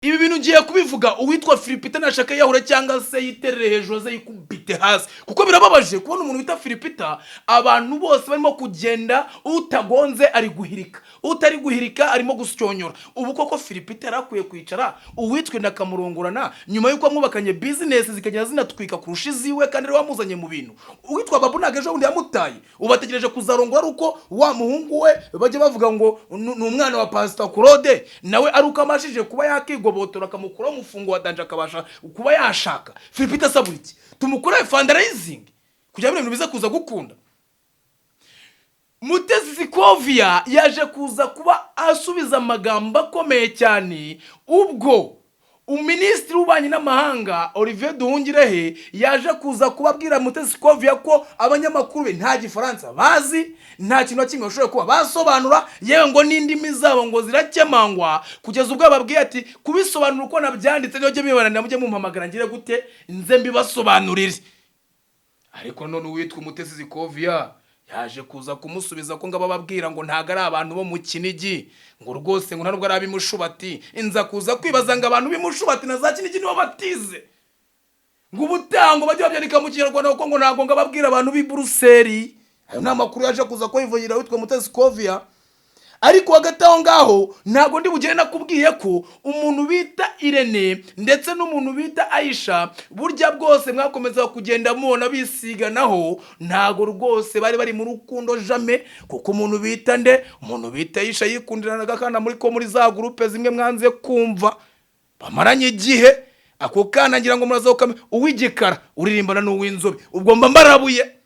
Ibi bintu ngiye kubivuga uwitwa Philipita nashaka yahure cyangwa se yiterere hejuru ze yikubite hasi kuko birababaje kubona umuntu bita Philipita abantu bose barimo kugenda utagonze ari guhirika utari guhirika arimo gusyonyora ubu koko Philipita yarakwiye kwicara uwitwe nakamurongorana nyuma yuko mwubakanye business zikagenda zinatwika kurusha iziwe kandi ari wamuzanye mu bintu uwitwa Babu Nagaje undi yamutaye ubategereje kuzarongora uko wa muhungu we bajye bavuga ngo ni umwana wa Pastor Claude nawe ari uko amashije kuba yakigobotora akamukura umufungo wa danje akabasha kuba yashaka Philipita Saburiki tumukura fundraising kugira ibintu biza kuza gukunda Mutesi Sikovia yaje kuza kuba asubiza amagambo akomeye cyane ubwo Uministri w'ububanyi n'amahanga Olivier Duhungirehe yaje kuza kubabwira Mutesi Sikovia ko abanyamakuru be nta gifaransa bazi nta kintu kimwe bashobora kuba basobanura yewe ngo n'indimi zabo ngo zirakemangwa kugeza ubwo babwiye ati kubisobanura uko nabyanditse niyo je bibananira mujye mumpamagara ngire gute nze mbibasobanurire ariko none uwitwa Mutesi Sikovia yaje kuza kumusubiza ko ngaba babwira ngo ntago ari abantu bo mu Kinigi ngo rwose ngo ntabwo ari abimushubati inza kuza kwibaza ngo abantu bimushubati na za Kinigi nibo batize ngo ubutango bajye babyandika mu Kinyarwanda kuko ngo ntago ngababwira abantu b'i Brussels ayo namakuru yaje kuza ko yivugira witwa Mutesi Sikovia ariko hagati aho ngaho ntago ndi bugere nakubwiye ko umuntu bita Irene ndetse n'umuntu bita Aisha burya bwose mwakomeza kugenda mubona bisiganaho ntago rwose bari mu rukundo jamais kuko umuntu bita umuntu bita Aisha yikundiranaga kana muri za groupe zimwe mwanze kumva bamaranye igihe ako kana ngira ngo murazoka uwigikara uririmbana n'uwinzobe ubwo mba mbarabuye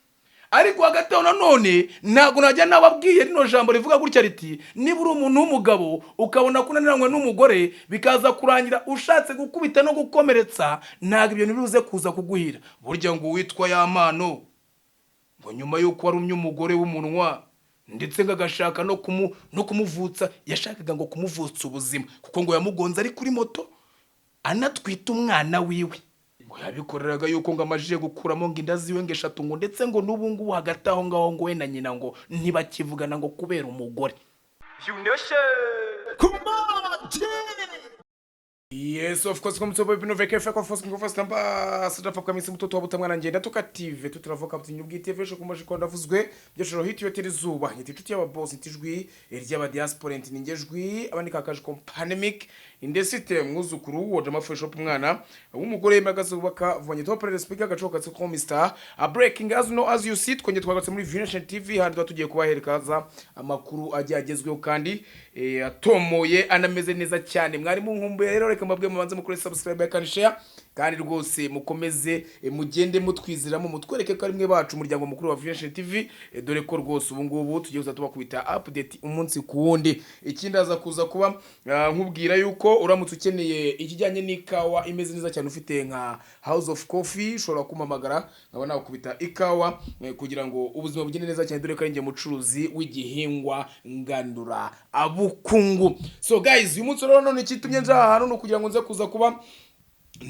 ariko hagati aho nanone ntago najya nababwiye rino jambo rivuga gutya riti nibura umuntu w'umugabo ukabona kunaniranywe n'umugore bikaza kurangira ushatse gukubita no gukomeretsa ntago ibyo biruze kuza kuguhira burya ngo witwa yamano ngo nyuma yuko warumye umugore w'umunwa ndetse ngagashaka no kumuvutsa yashakaga ngo kumuvutsa ubuzima kuko ngo yamugonza ari kuri moto anatwita umwana wiwe yabikoreraga yuko ngo amajije gukuramo ngo inda ziwe ngo eshatu ngo ndetse ngo n'ubu ngubu hagati aho ngaho ngo we na nyina ngo ntibakivugana ngo kubera umugore Yes, of course, comme tu peux nous faire quoi force qu'on fasse tamba ça dafa kamisi mutoto wabutamwana ngenda tukative tuturavuka butinyubwi TV sho kumaje ko ndavuzwe byo hit yo terizuba nyiti tuti aba boss ntijwi ry'aba diaspora ntingejwi abandika kaje ko pandemic inde system mwuzukuru woje amafe shop umwana w'umugore yemagaze ubaka vanye top speaker gacoka tse ko Mr a breaking as no as you see tkonye twagatse muri Vision TV handi tugiye kubaherekaza amakuru agiye agezweho kandi atomoye anameze neza cyane mwari mu nkumbuye rero reka mbabwe mubanze mukore subscribe kandi share kandi rwose mukomeze mugende mutwiziramo mutwereke ko ari mwe bacu umuryango mukuru wa Vision TV dore ko rwose ubu ngubu tugiye tubakubita update umunsi ku wundi ikindi aza kuza kuba nkubwira yuko uramutse ukeneye ikijyanye n'ikawa imeze neza cyane ufite nka House of Coffee ushobora kumamagara nkaba nakubita ikawa kugira ngo ubuzima bugende neza cyane dore ko ari nge mucuruzi w'igihingwa ngandura abukungu. So guys uyu munsi rero none kitumye nja hano no kugira ngo nze kuza kuba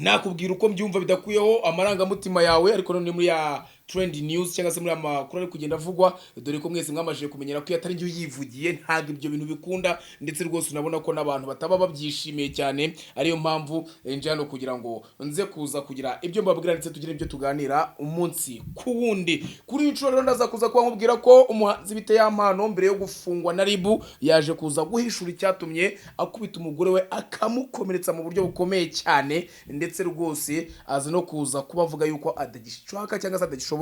nakubwira uko mbyumva bidakuyeho amaranga mutima yawe ariko none muri ya trend news cyangwa se muri amakuru ari kugenda avugwa dore ko mwese mwamajije kumenyera ko yatari ngiye yivugiye ntago ibyo bintu bikunda ndetse rwose unabona ko nabantu bataba babyishimiye cyane ariyo mpamvu nje hano kugira ngo nze kuza kugira ibyo mbabwira ndetse tugire ibyo tuganira umunsi ku wundi kuri inshuro rero ndaza kuza kuba nkubwira ko umuhanzi bite yampano mbere yo gufungwa na Ribu yaje kuza guhishura icyatumye akubita umugore we akamukomeretsa mu buryo bukomeye cyane ndetse rwose aza no kuza kubavuga yuko adagishaka cyangwa se adagishoboye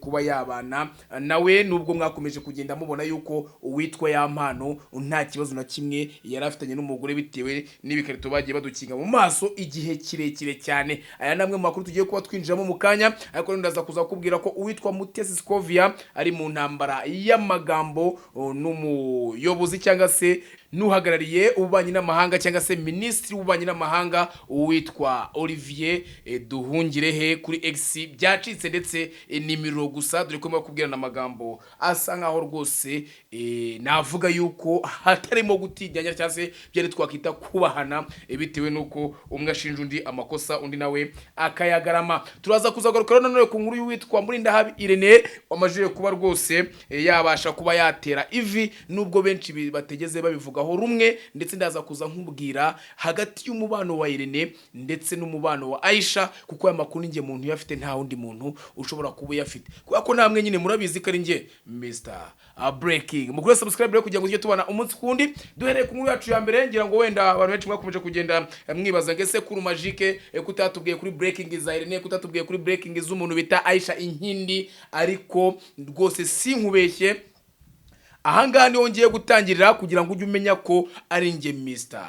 kuba yabana nawe nubwo mwakomeje kugenda mubona yuko uwitwa yampano nta kibazo na kimwe yarafitanye n'umugore bitewe n'ibikarito bagiye badukinga mu maso igihe kirekire cyane aya namwe mu makuru tugiye kuba twinjiramo mu kanya ariko ndaza kuza kubwira ko uwitwa Mutesi Sikovia ari mu ntambara y'amagambo n'umuyobozi cyangwa se nuhagarariye ububanyi n'amahanga cyangwa se ministri w'ububanyi n'amahanga uwitwa Olivier Duhungirehe kuri X byacitse ndetse nimiro gusa dore ko bakubwirana amagambo asa nkaho rwose navuga yuko hatarimo gutinyanya cyangwa se byari twakita kubahana bitewe nuko umwe ashinja undi amakosa undi nawe akayagarama turaza kuzagaruka none ku nkuru y'uwitwa Murindahabi Irene wamajije kuba rwose yabasha kuba yatera ivi nubwo benshi bategeze babivuga tubivugaho rumwe, ndetse ndaza kuza nkubwira hagati y'umubano wa Irene ndetse n'umubano wa Aisha, kuko aya makuru ninjye muntu yafite, nta wundi muntu ushobora kuba yafite, kubera ko namwe nyine murabizi ko ari njye Mr. Breaking. Mugure subscribe rero kugira ngo tujye tubana umunsi kundi. Duhereye ku nkuru yacu ya mbere, ngira ngo wenda abantu benshi mwakomeje kugenda mwibaza ngese kuri magique kutatubwiye kuri breaking za Irene, kutatubwiye kuri breaking z'umuntu bita Aisha Inkindi, ariko rwose sinkubeshye ahangaha niho ngiye gutangirira kugira ngo ujye umenya ko ari njye Mr.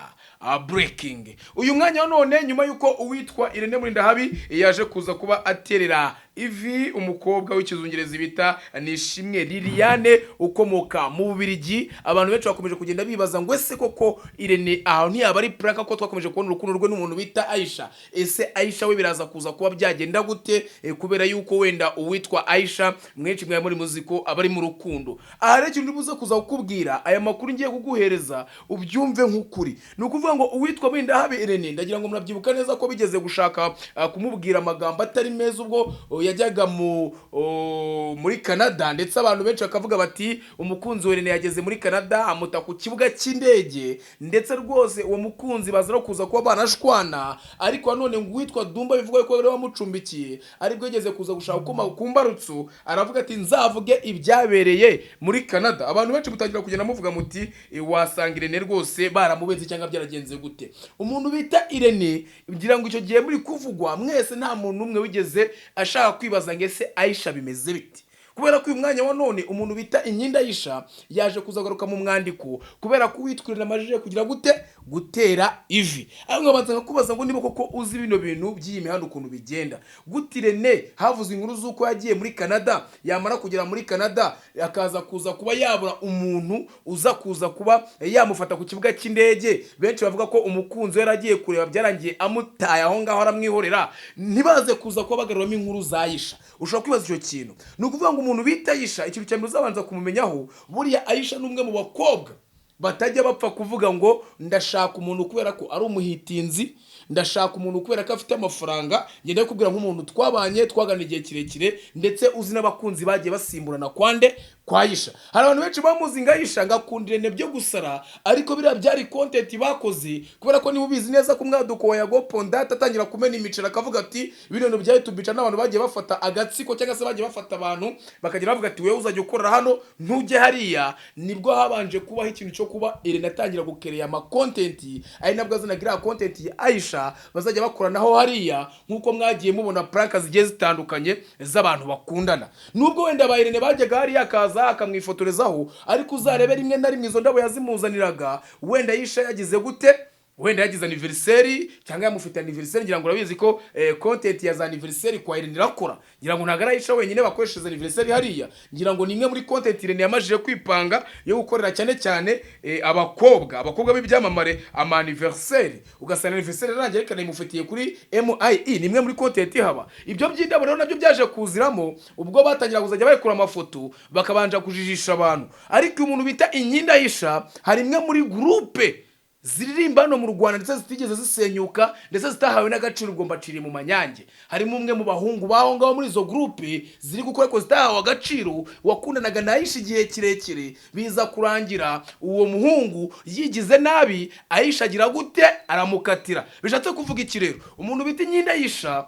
Breaking. Uyu mwanya none nyuma yuko uwitwa Irene Murindahabi yaje kuza kuba aterera ivi umukobwa w'ikizungerezi bita Nishimwe Liliane ukomoka mu Bubiligi, abantu benshi bakomeje kugenda bibaza ngo ese koko Irene aho ntiyaba ari prank, ko twakomeje kubona urukundo rwe n'umuntu bita Aisha. Ese Aisha we biraza kuza kuba byagenda gute, kubera yuko wenda uwitwa Aisha mwenshi mwe muri muziko abari mu rukundo. Aha rero ikintu nibuze kuza kukubwira, aya makuru ngiye kuguhereza ubyumve nk'ukuri. Ni ukuvuga ngo uwitwa Murindahabi Irene, ndagira ngo murabyibuka neza ko bigeze gushaka kumubwira amagambo atari meza ubwo yajyaga muri Canada, ndetse abantu benshi bakavuga bati umukunzi wa Irene yageze muri Canada amuta ku kibuga cy'indege, ndetse rwose uwo mukunzi baza no kuza kuba banashwana, ariko none ngo witwa Dumba bivuga ko rero wamucumbikiye aribwo yageze kuza gushaka ukoma kumbarutsu, aravuga ati nzavuge ibyabereye muri Canada. Abantu benshi mutangira kugenda muvuga muti wasanga Irene rwose baramubenze cyangwa byaragenze gute. Umuntu bita Irene ngira ngo icyo gihe muri kuvugwa mwese nta muntu umwe wigeze ashaka kwibaza ngese Aisha bimeze biti, kubera ko uyu mwanya wa none umuntu bita Inkindi Aisha yaje kuzagaruka mu mwandiko, kubera ko witwirira amajije kugira gute gutera ivi. Aho ngabanza kubaza ngo niba koko uzi bino bintu by'iyi mihanda ukuntu bigenda gute. Irene havuze inkuru z'uko yagiye muri Canada, yamara kugera muri Canada akaza kuza kuba yabura umuntu uza kuza kuba yamufata ku kibuga cy'indege. Benshi bavuga ko umukunzi we yaragiye kureba byarangiye amutaye aho ngaho aramwihorera, ntibaze kuza kuba bagaruramo inkuru za Aisha. Ushobora kwibaza icyo kintu. Ni ukuvuga ngo umuntu bita Aisha, ikintu cyane uzabanza kumumenyaho, buriya Aisha n'umwe mu bakobwa batajya bapfa kuvuga ngo ndashaka umuntu kubera ko ari umuhitinzi, ndashaka umuntu kubera ko afite amafaranga. Ngenda kubwira nk'umuntu twabanye twagana igihe kirekire, ndetse uzi n'abakunzi bagiye basimburana kwande kwa Aisha. Hari abantu benshi bamuzi nga Aisha ngakundire nebyo gusara, ariko biriya byari content bakoze, kubera ko niba ubizi neza ko umwaduko wa Yago Pondata atangira kumena imicera akavuga ati ibintu byaye tubica n'abantu bagiye bafata agatsiko cyangwa se bagiye bafata abantu bakagira bavuga ati wewe uzajya ukorera hano ntujye hariya. Nibwo habanje kubaho ikintu cyo kuba Irene atangira gukereya ama content, ari nabwo azanagira content ya Aisha bazajya bakoranaho hariya, nkuko mwagiye mubona prank zigiye zitandukanye z'abantu bakundana. Nubwo wenda ba Irene bajyaga hariya akaza akamwifotorezaho, ariko uzarebe rimwe na rimwe izo ndabo yazimuzaniraga wenda Aisha yagize gute, wenda yagize anniversary cyangwa yamufite anniversary. Ngira ngo urabizi ko content ya za anniversary kwa Irene irakora, ngira ngo ntago Aisha wenyine bakoresheje anniversary hariya. Ngira ngo nimwe muri content Irene yamajije kwipanga yo gukorera cyane cyane abakobwa b'ibyamamare ama anniversary, ugasana anniversary rangiye kana imufitiye kuri MIE. nimwe muri content haba ibyo by'indabo rero nabyo byaje kuziramo, ubwo batangira kuzajya bayikura amafoto bakabanja kujijisha abantu. Ariko umuntu bita Inkindi Aisha hari imwe muri groupe ziririmba hano mu Rwanda ndetse zitigeze zisenyuka ndetse zitahawe n'agaciro ubwo mbaciriye mu manyange. Harimo umwe mu bahungu baho ngaho muri izo groupe ziri gukora ko zitahawe agaciro, wakundanaga na Aisha igihe kirekire, biza kurangira uwo muhungu yigize nabi. Aisha agira gute aramukatira. Bishatse kuvuga iki rero? Umuntu bita Inkindi Aisha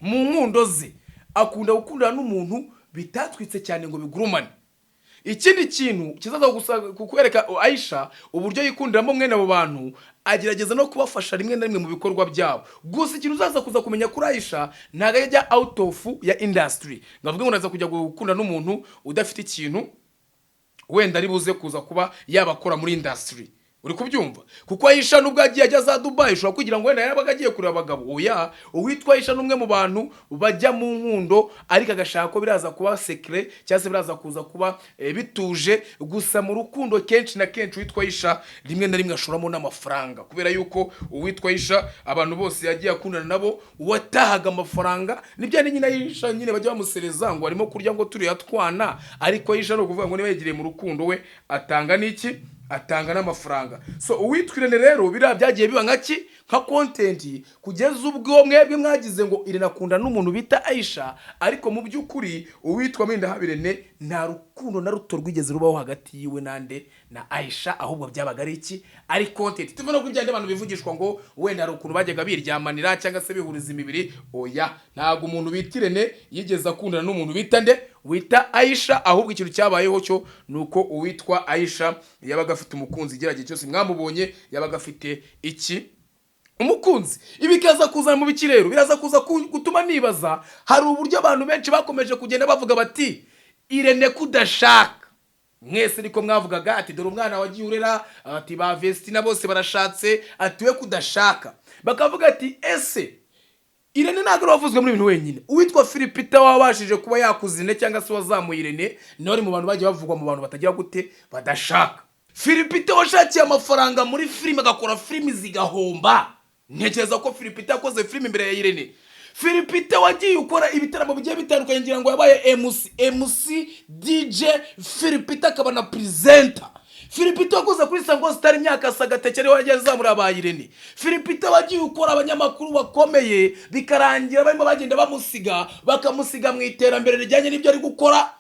mu nkundo ze akunda gukundana n'umuntu bitatwitse cyane ngo bigurumane. Ikindi kintu kizaza kukwereka Aisha uburyo yikundiramo mwene abo bantu, agerageza no kubafasha rimwe na rimwe mu bikorwa byabo. Gusa ikintu uzaza kuza kumenya kuri Aisha ntago yajya out of ya industry, ngavuga ngo naza kujya gukunda n'umuntu udafite ikintu wenda ari buze kuza kuba yabakora muri industry. Uri kubyumva? Kuko Aisha nubwo agiye ajya za Dubai ushobora kugira ngo wenda yabaga agiye kureba abagabo. Oya, uwitwa Aisha numwe mu bantu bajya mu nkundo, ariko agashaka ko biraza kuba secret cyangwa se biraza kuza kuba bituje. Gusa mu rukundo kenshi na kenshi uwitwa Aisha rimwe na rimwe ashoramo n'amafaranga, kubera yuko uwitwa Aisha abantu bose yagiye akundana nabo watahaga amafaranga. Nibyo nyine Aisha nyine bajya bamusereza ngo arimo kurya ngo turi yatwana, ariko Aisha no kuvuga ngo niba yegiriye mu rukundo we atanga n'iki, atanga n'amafaranga. So uwitwa Irene rero biriya byagiye biba nkaki nka content kugeza ubwo mwebwe mwagize ngo Irene akunda n'umuntu bita Aisha, ariko mu by'ukuri uwitwa Murindahabirene nta rukundo na ruto rwigeze rubaho hagati yiwe nande na Aisha, ahubwo byabaga ari iki, ari content. Tuvana ko byande abantu bivugishwa ngo wenda ari ukuntu bajyaga biryamanira cyangwa se bihuriza imibiri. Oya, ntago umuntu bita Irene yigeze akundana n'umuntu bita nde wita Aisha, ahubwo ikintu cyabayeho cyo nuko uwitwa Aisha yabaga afite umukunzi igerageje cyose mwamubonye yabaga afite iki umukunzi. Ibikaza kuzana mu biki rero biraza kuza gutuma nibaza, hari uburyo abantu benshi bakomeje kugenda bavuga bati Irene kudashaka mwese niko mwavugaga ati dore umwana wagiye urera, ati ba Vestina bose barashatse, ati we kudashaka, bakavuga ati ese Irene ntabwo wavuzwe muri ibintu wenyine. Uwitwa Philipita wabashije kuba yakuzine cyangwa se wazamuye Irene nawe mu bantu bagiye bavugwa mu bantu batagira gute badashaka. Philipita washakiye amafaranga muri filime agakora filime zigahomba. Ntekereza ko Philipita yakoze filime imbere ya Irene. Philipita wagiye ukora ibitaramo bigiye bitandukanye, ngira ngo yabaye MC DJ. Philipita akaba na presenter. Philipita wakoze kuri Sango Star imyaka sagatekere wageze zamura abaye Irene. Philipita wagiye ukora abanyamakuru bakomeye bikarangira barimo bagenda bakamusiga mu iterambere rijyanye n'ibyo ari gukora,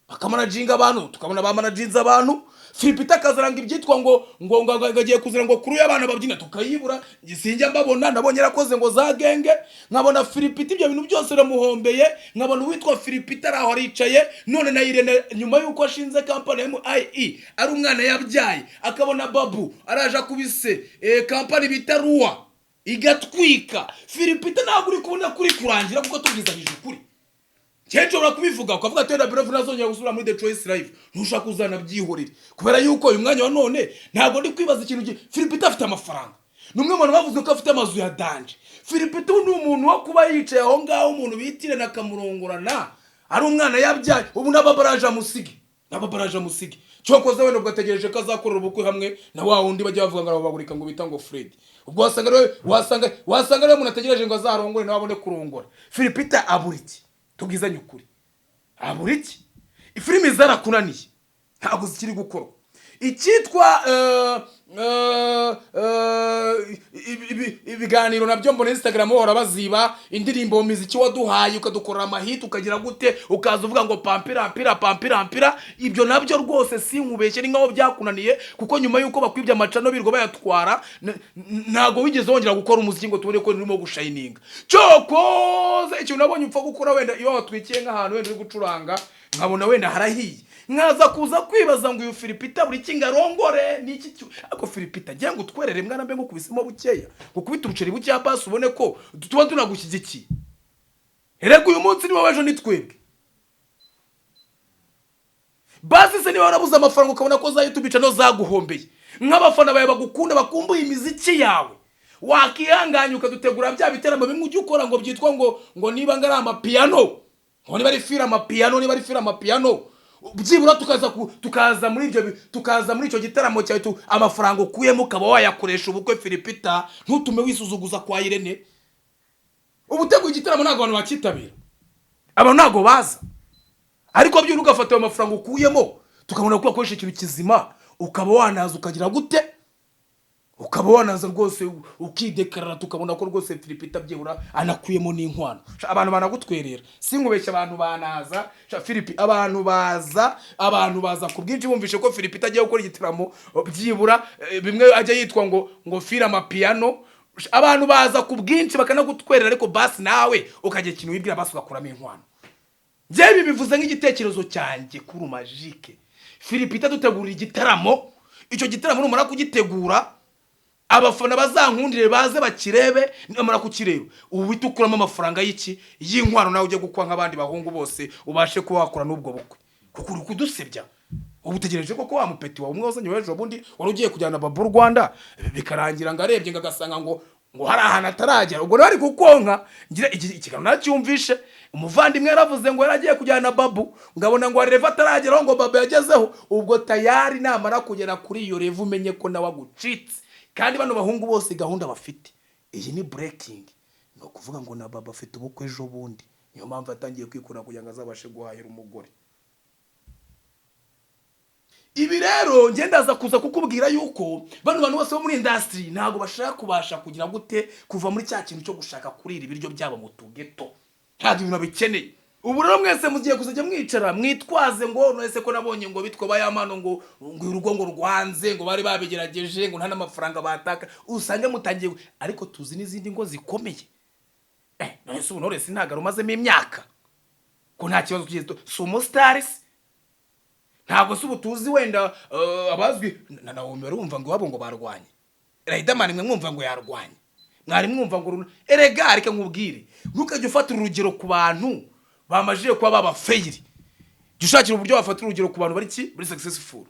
bakamanaginga abantu, tukabona bamanaginza abantu. Philipita akazaranga ibyitwa ngo ngagiye kuzira ngo kuri y'abana babyina tukayibura, gisinjya mbabona nabonye yarakoze ngo za genge, nkabona Philipita ibyo bintu byose ramuhombeye, nkabona uwitwa Philipita araho aricaye. None na Irene nyuma yuko ashinze company ya MIE ari umwana yabyaye, akabona Babu araje kubise company bita Ruwa igatwika. Philipita ntabwo uri kubona kuri kurangira kuko tubwizanije ukuri. Chencho urakubivuga ukavuga ati wenda Bravo nazongera gusubira muri The Choice Live, ntushaka kuzana byihorere kubera yuko uyu mwanya wa none ntabwo ndi kwibaza ikintu Philipita afite amafaranga. Numwe mu bantu bavuze ko afite amazu ya danje. Philipita ni umuntu wo kuba yicaye aho ngaho umuntu bitire nakamurongorana, ari umwana yabyaye, ubu nababaraje amusige cyokoze wenda ugategereje ko azakorera ubukwe hamwe na wa wundi bajya bavuga ngo abagurika ngo bita ngo Fred. Ubwo wasanga rero umuntu ategereje ngo azarongore nawe abone kurongora. Philipita aburiki tubwizanye ukuri, aburiki ifilimi zarakunaniye ntabwo zikiri gukorwa. Icyitwa ibiganiro nabyo mbona Instagram hora baziba indirimbo muziki waduhaye ukadukorera amahit ukagira gute ukaza uvuga ngo pampira. Ibyo nabyo rwose sinkubeshye ni ngaho byakunaniye, kuko nyuma yuko bakwibye amacano birgo bayatwara ntago wigeze wongera gukora umuziki ngo tubone ko nirimo gushininga. Cyokoze icyo nabonye upfa gukora wenda iyo watwikiye nk'ahantu wenda uri gucuranga nkabona wenda harahiye, nkaza kuza kwibaza ngo uyu Philipita buri kingarongore niki cyo. Ako Philipita ngiye ngo twerere mwana mbe ngo kubisimo bukeya ngo kubita ubuceri bucya basi ubone ko tuba tunagushyigikiye. Erego uyu munsi niwe waje nitwebwe basi se niba warabuze amafaranga ukabona ko za YouTube channel zaguhombeye, nk'abafana bawe bagukunda bakumbuye imiziki yawe, wakihanganya ukadutegura bya biteramo bimwe ujye ukora ngo byitwa ngo niba ngara amapiano, ngo niba ari fira amapiano byibura tukaza muri icyo gitaramo cyawe amafaranga ukuyemo ukaba wayakoresha ubukwe. Philipita ntutume wisuzuguza kwa Irene. Ubutego igitaramo ntago abantu bakitabira, abantu ntago baza, ariko byo ugafata amafaranga ukuyemo tukabona ko akoresha ikintu kizima, ukaba wanaza ukagira gute, ukaba wanaza rwose ukidekarara tukabona ko rwose Philipita byibura anakuyemo n'inkwano. Abantu banagutwerera sinkubeshya, abantu banaza Philipita, abantu baza ku bwinshi bumvishe ko Philipita agiye gukora igitaramo byibura bimwe ajya yitwa ngo fira amapiano. Abantu baza ku bwinshi bakanagutwerera, ariko basi nawe ukagira ikintu wibwira basi ugakuramo inkwano. Byebi bivuze nk'igitekerezo cyanjye kuri Magique. Philipita dutegura igitaramo, icyo gitaramo numara kugitegura abafana bazankundire baze bakirebe, nimara kukireba ubu bitukuramo amafaranga y'iki y'inkwano nawe ujye gukwa nk'abandi bahungu bose ubashe kuba wakora n'ubwo bukwe, kuko uri kudusebya. Ubu tegereje ko wa mupeti wa umwe wazanye wejo bundi wari ugiye kujyana Babu Rwanda bikarangira ngarebye ngagasanga ngo hari ahantu ataragera. Ubwo nari kukonka ngira ikigano nacyumvishe umuvandimwe yaravuze ngo yaragiye kujyana Babu, ngabona ngo Reva atarageraho ngo Babu yagezeho. Ubwo tayari namara kugera kuri iyo Reva umenye ko nawe agucitse, kandi bano bahungu bose gahunda bafite iyi ni breaking, no kuvuga ngo na Babu afite ubukwe ejo bundi, niyo mpamvu atangiye kwikura kugira ngo azabashe guhahira umugore. ibi rero ngendaza kuza kukubwira yuko bano bantu bose bo muri industry ntago bashaka kubasha kugira gute kuva muri cya kintu cyo gushaka kurira ibiryo byabo mu tugeto, ntago ibintu bikeneye. Ubu rero mwese mugiye kuzajya mwicara mwitwaze ngo nese ko nabonye ngo bitwa bayamano ngo urugo ngo rwanze ngo bari babigerageje ngo nta n'amafaranga bataka, usange mutangiye. Ariko tuzi n'izindi ngo zikomeye. None se Knowless ntago arumazemo imyaka ko nta kibazo tugiye so umustars ntago se ubutuzi wenda abazwi nawe urumva ngo wabo ngo barwanye Riderman mwe mwumva ngo yarwanye, mwari mwumva ngo erega ariko nkubwire ntukajye ufata urugero ku bantu bamajije kuba baba fail, dushakira uburyo bafata urugero ku bantu bari bari successful.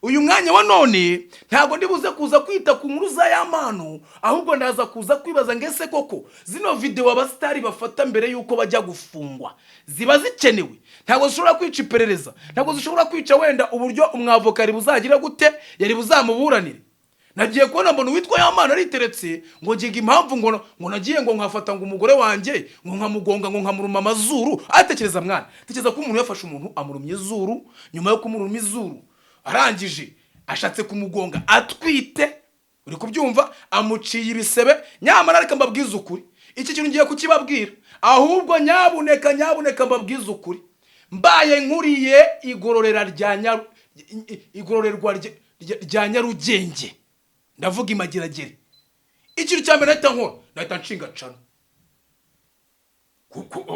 Uyu mwanya wa none ntago ndibuze kuza kwita ku nkuru za yamano, ahubwo ndaza kuza kwibaza ngese koko zino video abastari bafata mbere yuko bajya gufungwa ziba zikenewe. Ntago zishobora kwica iperereza, ntago zishobora kwica wenda uburyo umwavokari buzagira gute yari buzamuburanire. Nagiye kubona mbona witwa yamano ariteretse ngo ngiga impamvu ngo nagiye ngo nkafata ngo umugore wanje ngo nkamugonga ngo nkamuruma amazuru. Atekereza mwana, tekereza ko umuntu yafashe umuntu amurumye izuru, nyuma yo kumuruma izuru arangije ashatse kumugonga atwite, uri kubyumva, amuciye ibisebe. Nyamara ariko mbabwiza ukuri, iki kintu ngiye kukibabwira, ahubwo nyabuneka mbabwiza ukuri, mbaye nkuriye igororerwa rya Nyarugenge, ndavuga Imageragere, ikintu cya mbere nahita nshinga cano.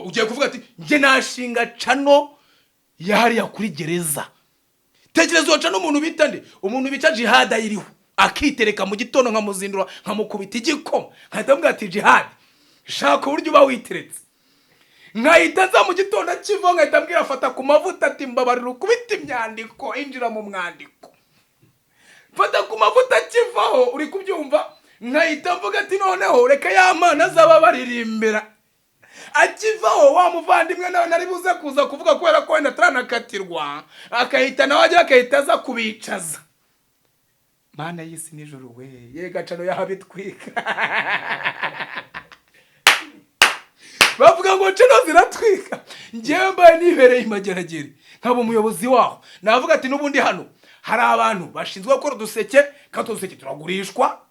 Ugiye kuvuga ati nge nashinga cano yahariya kuri gereza. Tekereza waca n'umuntu bita nde, umuntu bica Jihad ayiriho akitereka mu gitondo nkamuzindura nkamukubita igikoma, nkahita mbwira ati Jihad shaka uburyo uba witeretse. Nkahita za mu gitondo akiva nkahita mbwira afata ku mavuta ati mbabarira ukubita imyandiko, injira mu mwandiko. Fata ku mavuta akivaho, uri kubyumva, nkahita mvuga ati noneho reka yamana azaba baririmbira. Akivaho wa muvandimwe nawe nari buze kuza kuvuga kubera ko wenda taranakatirwa akahita nawe ajya akahita aza kubicaza. Mana y'isi nijoro we yega cano yahabitwika. Bavuga ngo cano ziratwika, ngewe mbaye nibereye Imageragere nkaba umuyobozi waho. Navuga ati nubundi hano hari abantu bashinzwe gukora uduseke, kandi uduseke turagurishwa.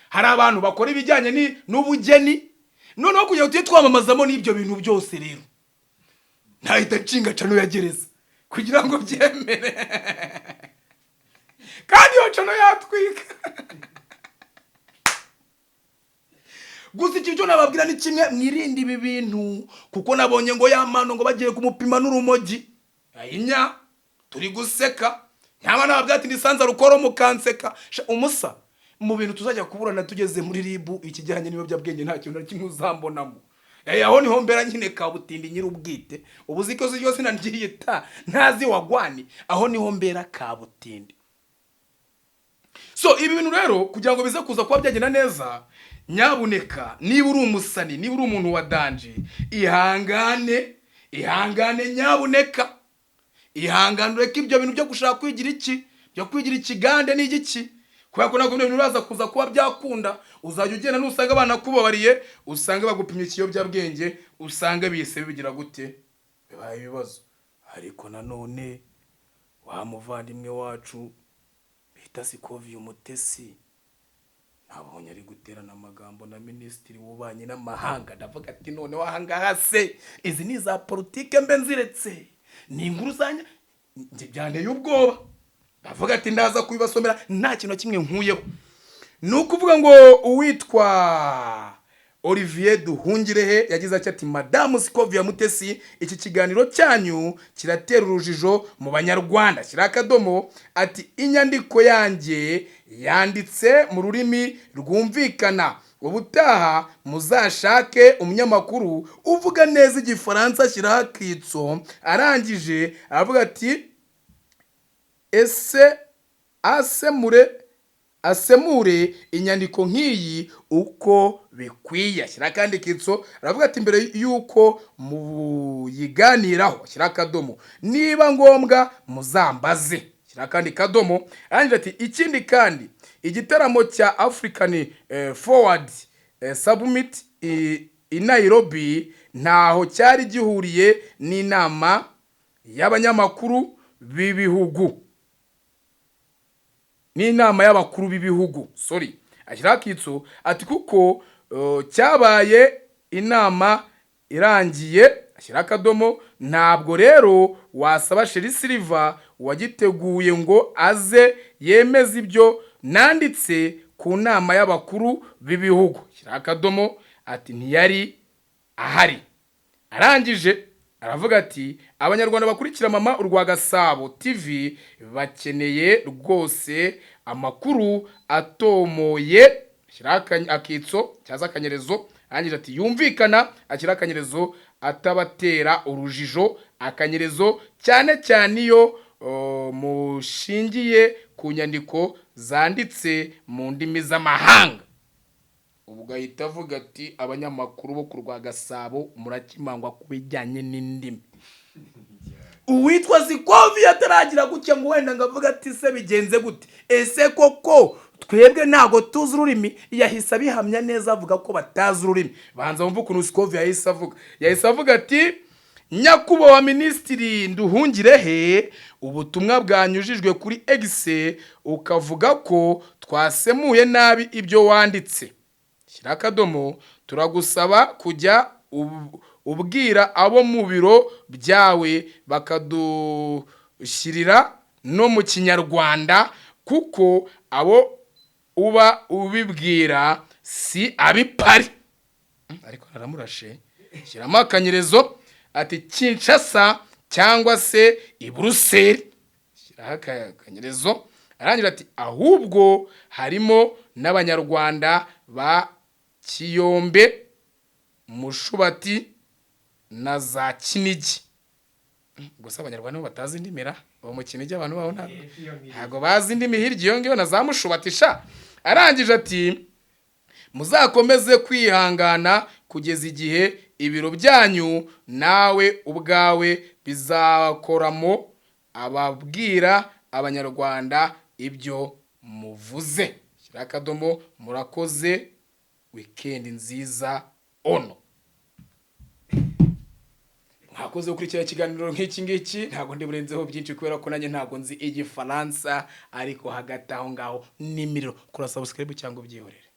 Hari abantu bakora ibijyanye n'ubugeni, noneho kugira ngo twamamazamo n'ibyo bintu byose. Rero nahita nshinga cano ya gereza kugira ngo byemere, kandi iyo cano yatwika. Gusa icyo nababwira ni kimwe, mwirinde ibi bintu, kuko nabonye ngo yamano ngo bagiye kumupima n'urumogi. Ayinya turi guseka, nyama nababwira ati ndisanza rukoro mukanseka. Umusa mu bintu tuzajya kuburana tugeze muri ribu ikijyanye n'ibiyobyabwenge nta kintu na kimwe uzambonamo. Aho niho mbera nyine Kabutindi nyirubwite, ubuziko zose nangiye ntazi wagwani, aho niho mbera Kabutindi. So ibi bintu rero kugira ngo bize kuza kuba byagenda neza, nyabuneka niba uri umusani, niba uri umuntu wa danje, ihangane nyabuneka, ihangane ureke ibyo bintu byo gushaka kwigira iki, byo kwigira ikigande n'igiki. Kubera ko ntabwo ibintu uraza kuza kuba byakunda, uzajya ugenda n'usanga abana kubabariye, usange bagupimye ikiyobyabwenge, usange bise bigira gute, bibaye ibibazo. Ariko nanone wa muvandimwe wacu bita Sikovi Umutesi nabonye ari guterana amagambo na Minisitiri w'Ububanyi n'Amahanga. Ndavuga ati none wahangaha se izi ni za politike mbe nziretse, ni inkuru zanya byanteye ubwoba. Bavuga ati ndaza kubibasomera nta kintu kimwe nkuyeho. Nukuvuga ngo uwitwa Olivier Duhungirehe yagize ati Madame Sikovi Umutesi, iki kiganiro cyanyu kiratera urujijo mu banyarwanda. Kirakadomo ati inyandiko yanjye yanditse mu rurimi rwumvikana, ubutaha muzashake umunyamakuru uvuga neza igifaransa. Shirakitso arangije avuga ati asemure inyandiko nk'iyi uko bikwiye. Shirakandi kitso aravuga ati mbere yuko muyiganiraho, Shirakadomo, niba ngombwa muzambaze. Shirakandi kadomo arangije ati ikindi kandi igitaramo cya African Forward Summit i Nairobi ntaho cyari gihuriye n'inama y'abanyamakuru b'ibihugu. n'inama y'abakuru b'ibihugu ashyiraho akitso ati kuko cyabaye inama irangiye ashyiraho akadomo ntabwo rero wasaba Sheri Silver wagiteguye ngo aze yemeze ibyo nanditse ku nama y'abakuru b'ibihugu ashyiraho akadomo ati ntiyari ahari. Arangije aravuga ati abanyarwanda bakurikira Mama Urwa Gasabo TV bakeneye rwose amakuru atomoye ashyiraho akitso cyaza akanyerezo. Arangije ati yumvikana ashyiraho akanyerezo atabatera urujijo akanyerezo cyane cyane iyo mushingiye ku nyandiko zanditse mu ndimi z'amahanga. Ubwo ahita avuga ati abanyamakuru bo ku Rwa Gasabo murakimangwa ku bijyanye n'indimi. Uwitwa Zikovi ataragira gutya ngo wenda ngavuga ati se bigenze gute, ese koko twebwe ntago tuzi ururimi, yahise abihamya neza avuga ko batazi ururimi. Banza wumva ukuntu Zikovi yahise avuga ati nyakubahwa Minisitiri Nduhungirehe, ubutumwa bwanyujijwe kuri X ukavuga ko twasemuye nabi ibyo wanditse. Shyira akadomo turagusaba kujya ubwira abo mu biro byawe bakadushyirira no mu Kinyarwanda kuko abo uba ubibwira si abipari. Ariko naramurashe shyiramo akanyerezo ati Kinshasa cyangwa se i Buruseli. Shyiraho akanyerezo. Arangira ati ahubwo harimo n'abanyarwanda ba Kiyombe, Mushubati na za Kinigi. Gusa abanyarwanda batazi indimira bo mu Kinigi abantu baho ntago bazi indimi hirya iyo ngiyo na za Mushubatisha. Arangije ati muzakomeze kwihangana kugeza igihe ibiro byanyu nawe ubwawe bizakoramo ababwira abanyarwanda ibyo muvuze. Shyira akadomo murakoze weekend nziza ono. Mwakoze gukurikira ikiganiro nk'iki ngiki, ntago ndi burenzeho byinshi kubera ko nanjye ntago nzi Igifaransa, ariko hagati aho ngaho nimiriro kora subscribe cyangwa byihorere.